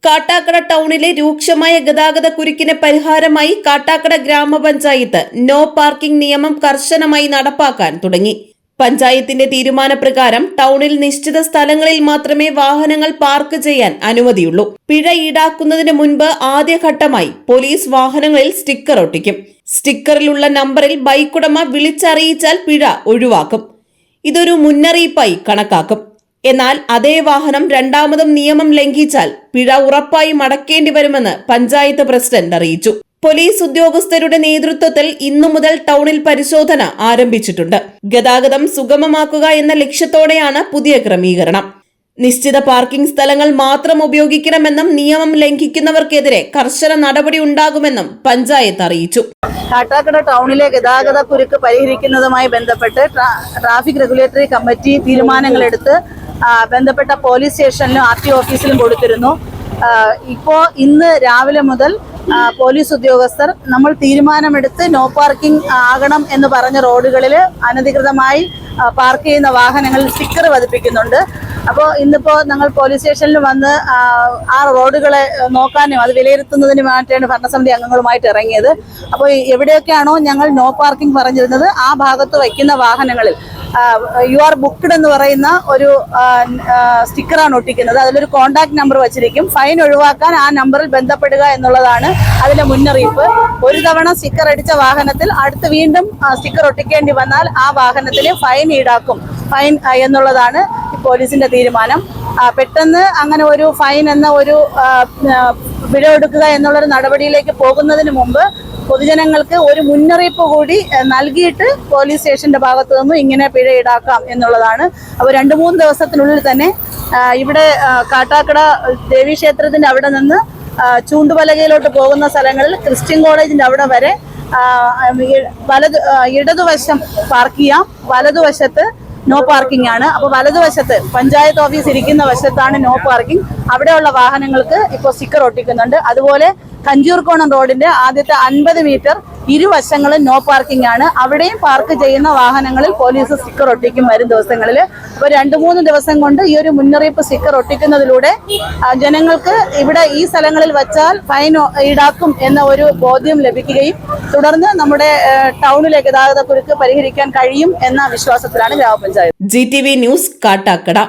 കാട്ടാക്കട ടൗണിലെ രൂക്ഷമായ ഗതാഗത കുരുക്കിന് പരിഹാരമായി കാട്ടാക്കട ഗ്രാമപഞ്ചായത്ത് നോ പാർക്കിംഗ് നിയമം കർശനമായി നടപ്പാക്കാൻ തുടങ്ങി. പഞ്ചായത്തിന്റെ തീരുമാനപ്രകാരം ടൗണിൽ നിശ്ചിത സ്ഥലങ്ങളിൽ മാത്രമേ വാഹനങ്ങൾ പാർക്ക് ചെയ്യാൻ അനുമതിയുള്ളൂ. പിഴ ഈടാക്കുന്നതിന് മുൻപ് ആദ്യഘട്ടമായി പോലീസ് വാഹനങ്ങളിൽ സ്റ്റിക്കർ ഒട്ടിക്കും. സ്റ്റിക്കറിലുള്ള നമ്പറിൽ ബൈക്കുടമ വിളിച്ചറിയിച്ചാൽ പിഴ ഒഴിവാക്കും. ഇതൊരു മുന്നറിയിപ്പായി കണക്കാക്കും. എന്നാൽ അതേ വാഹനം രണ്ടാമതും നിയമം ലംഘിച്ചാൽ പിഴ ഉറപ്പായി അടക്കേണ്ടി വരുമെന്ന് പഞ്ചായത്ത് പ്രസിഡന്റ് അറിയിച്ചു. പോലീസ് ഉദ്യോഗസ്ഥരുടെ നേതൃത്വത്തിൽ ഇന്നു മുതൽ ടൗണിൽ പരിശോധന ആരംഭിച്ചിട്ടുണ്ട്. ഗതാഗതം സുഗമമാക്കുക എന്ന ലക്ഷ്യത്തോടെയാണ് പുതിയ ക്രമീകരണം. നിശ്ചിത പാർക്കിംഗ് സ്ഥലങ്ങൾ മാത്രം ഉപയോഗിക്കണമെന്നും നിയമം ലംഘിക്കുന്നവർക്കെതിരെ കർശന നടപടി ഉണ്ടാകുമെന്നും പഞ്ചായത്ത് അറിയിച്ചു. കാട്ടാക്കട ടൗണിലെ ഗതാഗത കുരുക്ക് പരിഹരിക്കുന്നതുമായി ബന്ധപ്പെട്ട് ട്രാഫിക് റെഗുലേറ്ററി കമ്മിറ്റി തീരുമാനങ്ങളെടുത്ത് ബന്ധപ്പെട്ട പോലീസ് സ്റ്റേഷനിലും RTO ഓഫീസിലും കൊടുത്തിരുന്നു. ഇന്ന് രാവിലെ മുതൽ പോലീസ് ഉദ്യോഗസ്ഥർ നമ്മൾ തീരുമാനമെടുത്ത് നോ പാർക്കിംഗ് ആകണം എന്ന് പറഞ്ഞ റോഡുകളിൽ അനധികൃതമായി പാർക്ക് ചെയ്യുന്ന വാഹനങ്ങളിൽ സ്റ്റിക്കർ പതിപ്പിക്കുന്നുണ്ട്. അപ്പോൾ ഇന്നിപ്പോൾ ഞങ്ങൾ പോലീസ് സ്റ്റേഷനിൽ വന്ന് ആ റോഡുകളെ നോക്കാനും അത് വിലയിരുത്തുന്നതിന് വേണ്ടിയാണ് ഭരണസമിതി അംഗങ്ങളുമായിട്ട് ഇറങ്ങിയത്. അപ്പോൾ എവിടെയൊക്കെയാണോ ഞങ്ങൾ നോ പാർക്കിംഗ് പറഞ്ഞിരുന്നത് ആ ഭാഗത്ത് വയ്ക്കുന്ന വാഹനങ്ങളിൽ യു ആർ ബുക്ക്ഡ് എന്ന് പറയുന്ന ഒരു സ്റ്റിക്കറാണ് ഒട്ടിക്കുന്നത്. അതിലൊരു കോൺടാക്ട് നമ്പർ വച്ചിരിക്കും. ഫൈൻ ഒഴിവാക്കാൻ ആ നമ്പറിൽ ബന്ധപ്പെടുക എന്നുള്ളതാണ് അതിലെ മുന്നറിയിപ്പ്. ഒരു തവണ സ്റ്റിക്കർ അടിച്ച വാഹനത്തിൽ അടുത്ത് വീണ്ടും സ്റ്റിക്കർ ഒട്ടിക്കേണ്ടി വന്നാൽ ആ വാഹനത്തിന് ഫൈൻ ഈടാക്കും. ഫൈൻ എന്നുള്ളതാണ് പോലീസിന്റെ തീരുമാനം. പെട്ടെന്ന് അങ്ങനെ ഒരു ഫൈൻ എന്ന ഒരു പിഴ ഒടുക്കുക എന്നുള്ളൊരു നടപടിയിലേക്ക് പോകുന്നതിന് മുമ്പ് പൊതുജനങ്ങൾക്ക് ഒരു മുന്നറിയിപ്പ് കൂടി നൽകിയിട്ട് പോലീസ് സ്റ്റേഷന്റെ ഭാഗത്തു നിന്നും ഇങ്ങനെ പിഴ ഈടാക്കാം എന്നുള്ളതാണ്. അപ്പോൾ 2-3 ദിവസത്തിനുള്ളിൽ തന്നെ ഇവിടെ കാട്ടാക്കട ദേവീക്ഷേത്രത്തിന്റെ അവിടെ നിന്ന് ചൂണ്ടുപലകയിലോട്ട് പോകുന്ന സ്ഥലങ്ങളിൽ ക്രിസ്ത്യൻ കോളേജിന്റെ അവിടെ വരെ ഇടതുവശം പാർക്ക് ചെയ്യാം. വലതുവശത്ത് നോ പാർക്കിംഗ് ആണ്. അപ്പോൾ വലതുവശത്ത് പഞ്ചായത്ത് ഓഫീസ് ഇരിക്കുന്ന വശത്താണ് നോ പാർക്കിംഗ്. അവിടെയുള്ള വാഹനങ്ങൾക്ക് ഇപ്പോൾ സ്റ്റിക്കർ ഒട്ടിക്കുന്നുണ്ട്. അതുപോലെ കഞ്ചൂർക്കോണം റോഡിന്റെ ആദ്യത്തെ 50 മീറ്റർ ഇരുവശങ്ങളും നോ പാർക്കിംഗ് ആണ്. അവിടെയും പാർക്ക് ചെയ്യുന്ന വാഹനങ്ങളിൽ പോലീസ് സ്റ്റിക്കർ ഒട്ടിക്കും വരും ദിവസങ്ങളിൽ. അപ്പോൾ 2-3 ദിവസം കൊണ്ട് ഈ ഒരു മുന്നറിയിപ്പ് സ്റ്റിക്കർ ഒട്ടിക്കുന്നതിലൂടെ ജനങ്ങൾക്ക് ഇവിടെ ഈ സ്ഥലങ്ങളിൽ വച്ചാൽ ഫൈൻ ഈടാക്കും എന്ന ഒരു ബോധ്യം ലഭിക്കുകയും തുടർന്ന് നമ്മുടെ ടൗണിലെ ഗതാഗത കുരുക്ക് പരിഹരിക്കാൻ കഴിയും എന്ന വിശ്വാസത്തിലാണ് ഗ്രാമപഞ്ചായത്ത്. GTV news Kattakada.